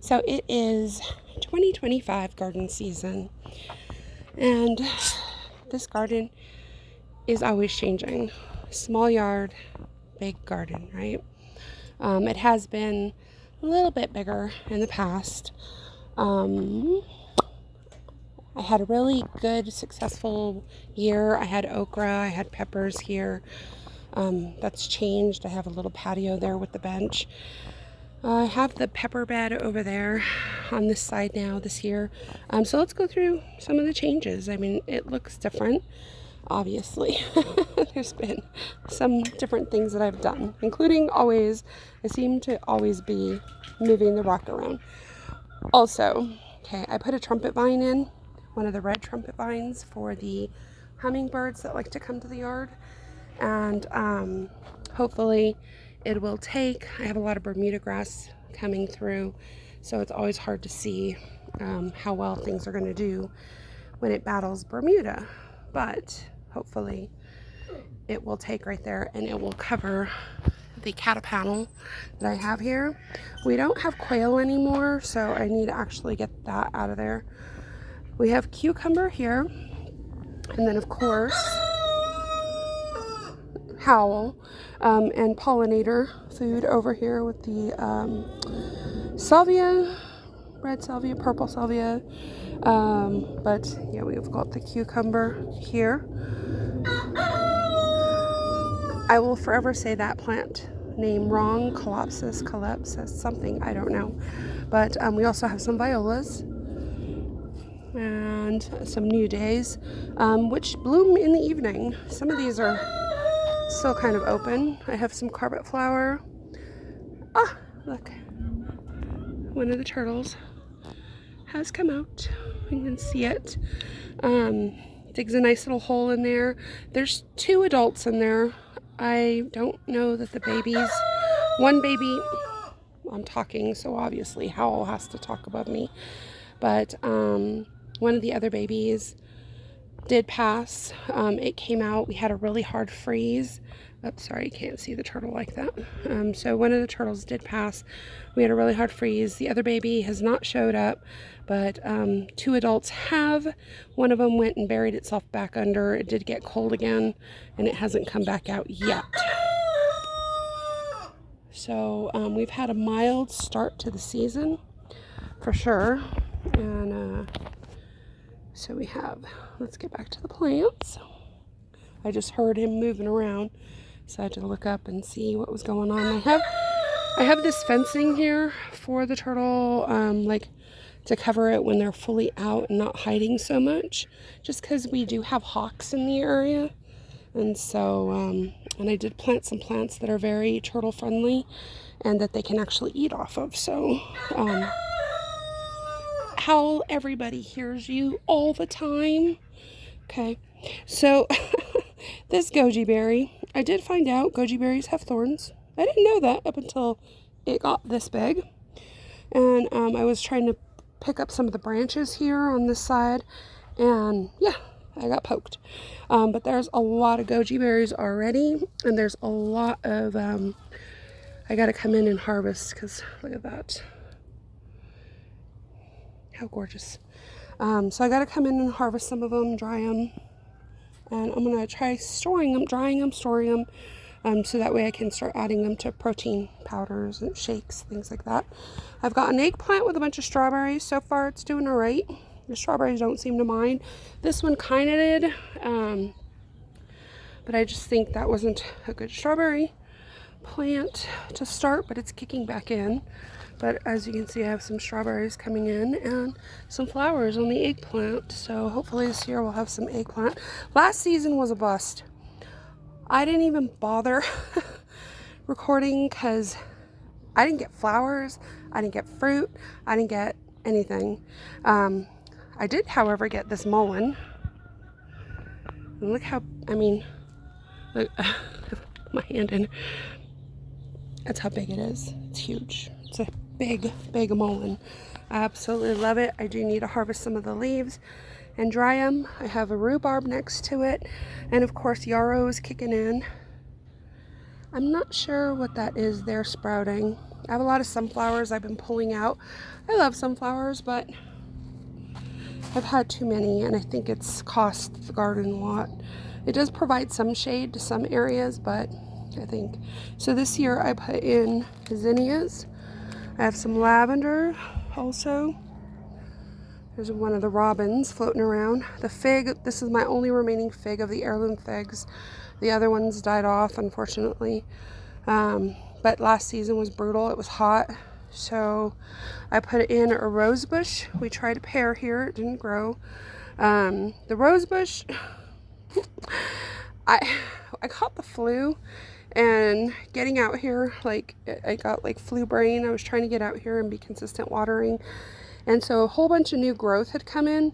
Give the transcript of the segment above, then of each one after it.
So it is 2025 garden season, and this garden is always changing. Small yard, big garden, right? It has been a little bit bigger in the past. I had a really good, successful year. I had okra, I had peppers here. That's changed. I have a little patio there with the bench. I have the pepper bed over there on this side now this year. So let's go through some of the changes. I mean, it looks different, obviously. There's been some different things that I've done, including I seem to always be moving the rock around. Also, I put a trumpet vine in, one of the red trumpet vines for the hummingbirds that like to come to the yard. And hopefully it will take. I have a lot of Bermuda grass coming through, so it's always hard to see how well things are going to do when it battles Bermuda. But hopefully it will take right there, and it will cover the catapanel that I have here. We don't have quail anymore, so I need to actually get that out of there. We have cucumber here, and then of course howl and pollinator food over here with the salvia, red salvia, purple salvia, but yeah, we've got the cucumber here. I will forever say that plant name wrong, calypsis, something, I don't know, but we also have some violas and some new days, which bloom in the evening. Some of these are still kind of open. I have some carpet flower. Ah, look. One of the turtles has come out. You can see it. Digs a nice little hole in there. There's 2 adults in there. I don't know that the babies... One baby... I'm talking, so obviously Howl has to talk above me. But one of the other babies did pass. It came out. We had a really hard freeze. Oops, sorry, you can't see the turtle like that. So one of the turtles did pass. We had a really hard freeze. The other baby has not showed up, but 2 adults have. One of them went and buried itself back under. It did get cold again, and it hasn't come back out yet. So we've had a mild start to the season, for sure. And so we have, let's get back to the plants. I just heard him moving around, so I had to look up and see what was going on. I have this fencing here for the turtle, like to cover it when they're fully out and not hiding so much, just because we do have hawks in the area. And so, and I did plant some plants that are very turtle friendly and that they can actually eat off of. So, Howl, everybody hears you all the time. Okay, so this goji berry, I did find out goji berries have thorns. I didn't know that up until it got this big. And I was trying to pick up some of the branches here on this side, and yeah, I got poked. But there's a lot of goji berries already, and there's a lot of, I gotta come in and harvest, because look at that. How gorgeous. So I gotta come in and harvest some of them, dry them, and I'm gonna try drying them, storing them, so that way I can start adding them to protein powders and shakes, things like that. I've got an eggplant with a bunch of strawberries. So far it's doing all right. The strawberries don't seem to mind. This one kind of did, but I just think that wasn't a good strawberry plant to start, but it's kicking back in. But as you can see, I have some strawberries coming in and some flowers on the eggplant. So hopefully this year we'll have some eggplant. Last season was a bust. I didn't even bother recording because I didn't get flowers, I didn't get fruit, I didn't get anything. I did, however, get this mullein. And look how, I mean, look, my hand in. That's how big it is. It's huge. It's a big mullein. I absolutely love it. I do need to harvest some of the leaves and dry them. I have a rhubarb next to it, and of course yarrow is kicking in. I'm not sure what that is there sprouting. I have a lot of sunflowers I've been pulling out. I love sunflowers, but I've had too many, and I think it's cost the garden a lot. It does provide some shade to some areas, but I think so. This year I put in zinnias. I have some lavender also. There's one of the robins floating around. The fig, this is my only remaining fig of the heirloom figs. The other ones died off, unfortunately. But last season was brutal. It was hot. So I put in a rose bush. We tried a pear here. It didn't grow. The rose bush, I caught the flu, and getting out here, like, I got like flu brain. I was trying to get out here and be consistent watering. And so a whole bunch of new growth had come in,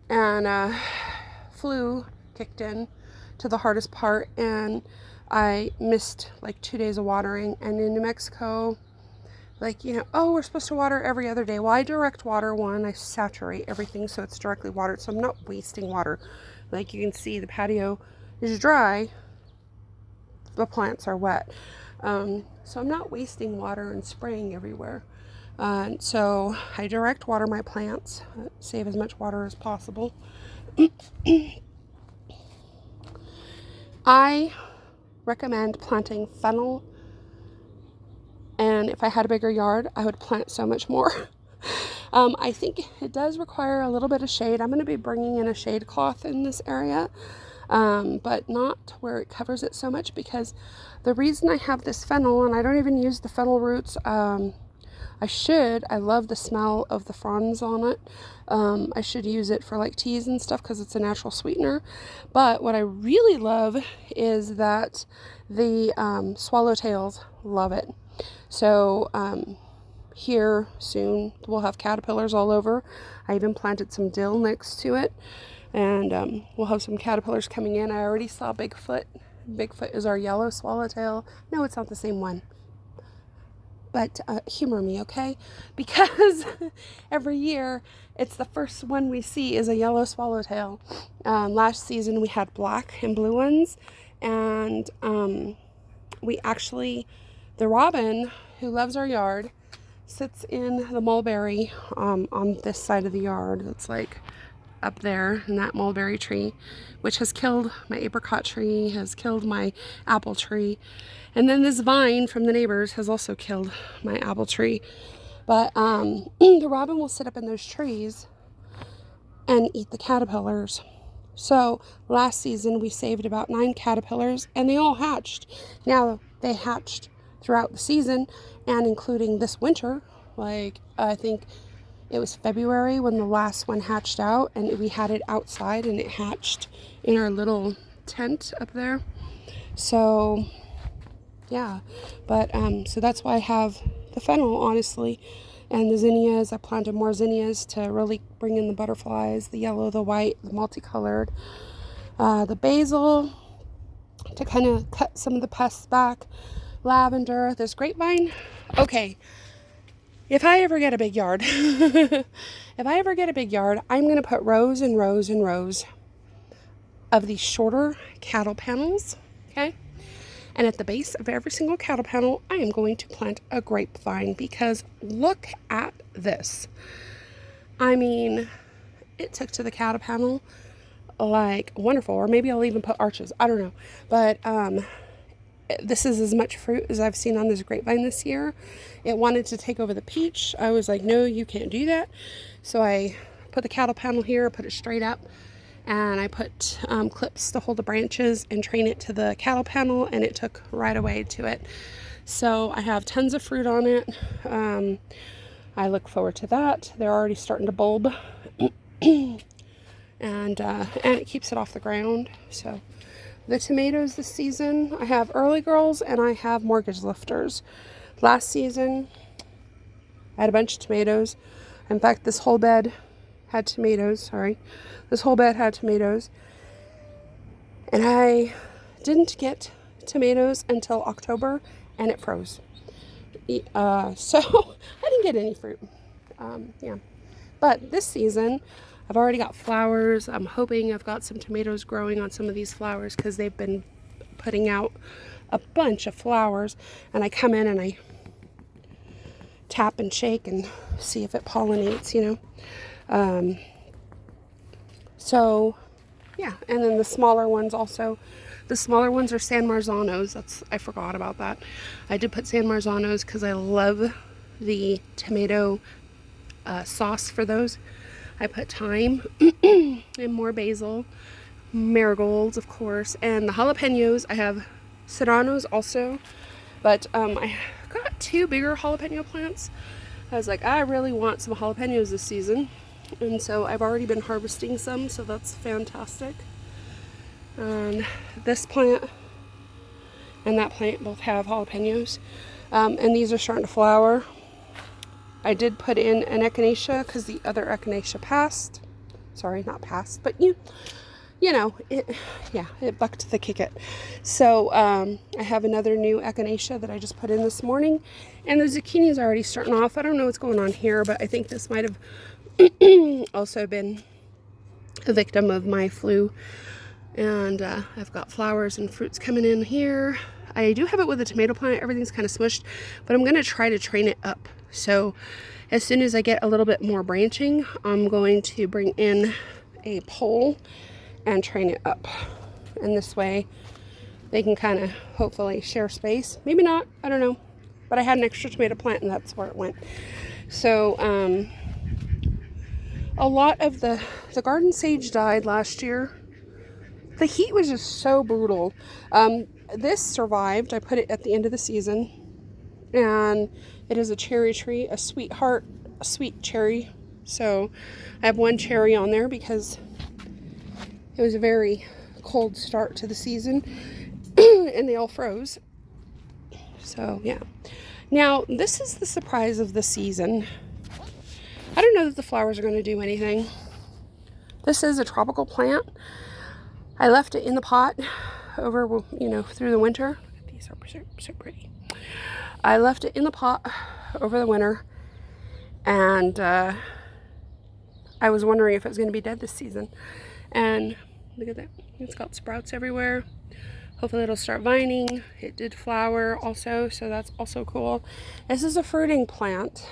and flu kicked in to the hardest part, and I missed like 2 days of watering. And in New Mexico, like, oh, we're supposed to water every other day. Well, I direct water one. I saturate everything so it's directly watered, so I'm not wasting water. Like you can see, the patio is dry, the plants are wet. So I'm not wasting water and spraying everywhere. So I direct water my plants, save as much water as possible. I recommend planting fennel, and if I had a bigger yard, I would plant so much more. I think it does require a little bit of shade. I'm going to be bringing in a shade cloth in this area, but not where it covers it so much, because the reason I have this fennel, and I don't even use the fennel roots, I love the smell of the fronds on it. I should use it for like teas and stuff because it's a natural sweetener. But what I really love is that the swallowtails love it. So here soon we'll have caterpillars all over. I even planted some dill next to it, and we'll have some caterpillars coming in. I already saw Bigfoot. Bigfoot is our yellow swallowtail. No, it's not the same one. But humor me, okay? Because every year, it's the first one we see is a yellow swallowtail. Last season, we had black and blue ones. And the robin, who loves our yard, sits in the mulberry on this side of the yard. It's like up there in that mulberry tree, which has killed my apricot tree, has killed my apple tree. And then this vine from the neighbors has also killed my apple tree. But the robin will sit up in those trees and eat the caterpillars. So last season we saved about 9 caterpillars, and they all hatched. Now they hatched throughout the season, and including this winter. Like, I think it was February when the last one hatched out, and we had it outside, and it hatched in our little tent up there. So yeah, but so that's why I have the fennel, honestly, and the zinnias. I planted more zinnias to really bring in the butterflies, the yellow, the white, the multicolored, the basil to kind of cut some of the pests back, lavender, this grapevine. Okay, if I ever get a big yard, I'm going to put rows and rows and rows of these shorter cattle panels, okay? And at the base of every single cattle panel, I am going to plant a grapevine, because look at this. I mean, it took to the cattle panel like wonderful. Or maybe I'll even put arches. I don't know. But this is as much fruit as I've seen on this grapevine this year. It wanted to take over the peach. I was like, no, you can't do that. So I put the cattle panel here, put it straight up. And I put clips to hold the branches and train it to the cattle panel, and it took right away to it. So I have tons of fruit on it. I look forward to that. They're already starting to bulb. and it keeps it off the ground. So the tomatoes this season, I have early girls and I have mortgage lifters. Last season, I had a bunch of tomatoes. In fact, this whole bed had tomatoes. This whole bed had tomatoes. And I didn't get tomatoes until October, and it froze. So I didn't get any fruit. Yeah. But this season, I've already got flowers. I'm hoping I've got some tomatoes growing on some of these flowers, because they've been putting out a bunch of flowers. And I come in and I tap and shake and see if it pollinates, you know. So yeah, and then the smaller ones also. The smaller ones are San Marzanos. I forgot about that. I did put San Marzanos because I love the tomato sauce for those. I put thyme and more basil, marigolds, of course, and the jalapenos. I have serranos also, but I got 2 bigger jalapeno plants. I was like, I really want some jalapenos this season, and so I've already been harvesting some, so that's fantastic. And this plant and that plant both have jalapenos, and these are starting to flower. I did put in an echinacea because the other echinacea passed. Sorry, not passed, but you know, it bucked the kick it. So I have another new echinacea that I just put in this morning, and the zucchini is already starting off. I don't know what's going on here, but I think this might have also been a victim of my flu. And I've got flowers and fruits coming in here. I do have it with a tomato plant. Everything's kind of smushed, but I'm going to try to train it up. So as soon as I get a little bit more branching, I'm going to bring in a pole and train it up. And this way they can kind of hopefully share space. Maybe not, I don't know. But I had an extra tomato plant and that's where it went. So a lot of the garden sage died last year. The heat was just so brutal. This survived. I put it at the end of the season, and it is a cherry tree, a sweet cherry. So I have 1 cherry on there because it was a very cold start to the season and they all froze. So yeah. Now this is the surprise of the season. I don't know that the flowers are going to do anything. This is a tropical plant. I left it in the pot over, you know, through the winter. These are so pretty. I left it in the pot over the winter, and I was wondering if it was going to be dead this season. And look at that. It's got sprouts everywhere. Hopefully it'll start vining. It did flower also, so that's also cool. This is a fruiting plant.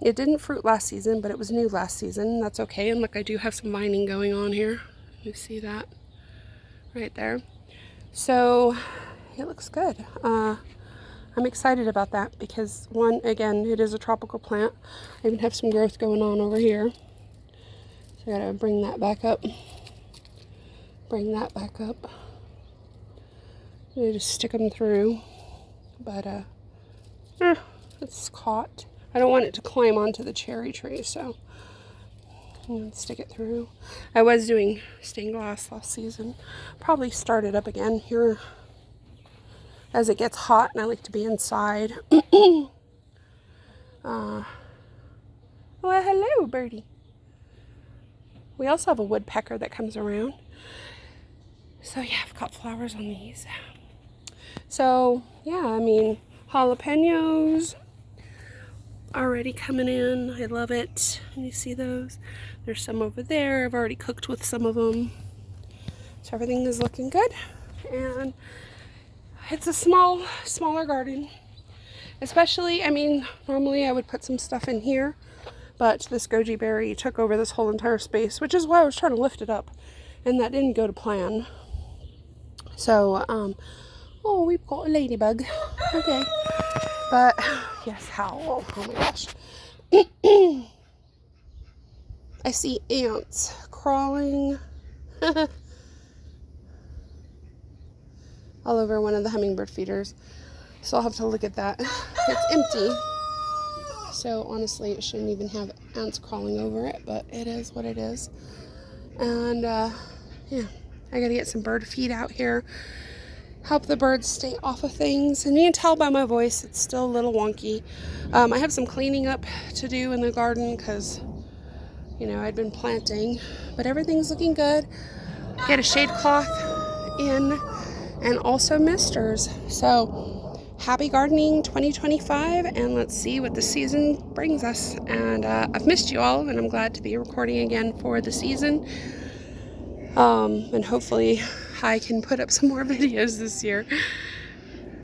It didn't fruit last season, but it was new last season. That's okay. And look, I do have some vining going on here. You see that right there. So it looks good. I'm excited about that because, one, again, it is a tropical plant. I even have some growth going on over here. So I gotta bring that back up. Bring that back up. You just stick them through. But it's caught. I don't want it to climb onto the cherry tree, so I'm going to stick it through. I was doing stained glass last season. Probably start it up again here as it gets hot, and I like to be inside. Well, hello, birdie. We also have a woodpecker that comes around. So yeah, I've got flowers on these. So yeah, I mean, jalapenos already coming in. I love it. You see those? There's some over there. I've already cooked with some of them. So everything is looking good. And it's a smaller garden. Especially, I mean, normally I would put some stuff in here, but this goji berry took over this whole entire space, which is why I was trying to lift it up. And that didn't go to plan. So, oh, we've got a ladybug. Okay. But, yes, howl. Oh my gosh. I see ants crawling all over one of the hummingbird feeders. So I'll have to look at that. It's empty. So honestly, it shouldn't even have ants crawling over it, but it is what it is. And, yeah, I gotta get some bird feed out here. Help the birds stay off of things. And you can tell by my voice, it's still a little wonky. I have some cleaning up to do in the garden because, you know, I'd been planting. But everything's looking good. Get a shade cloth in and also misters. So, happy gardening 2025, and let's see what the season brings us. And I've missed you all, and I'm glad to be recording again for the season. And hopefully I can put up some more videos this year.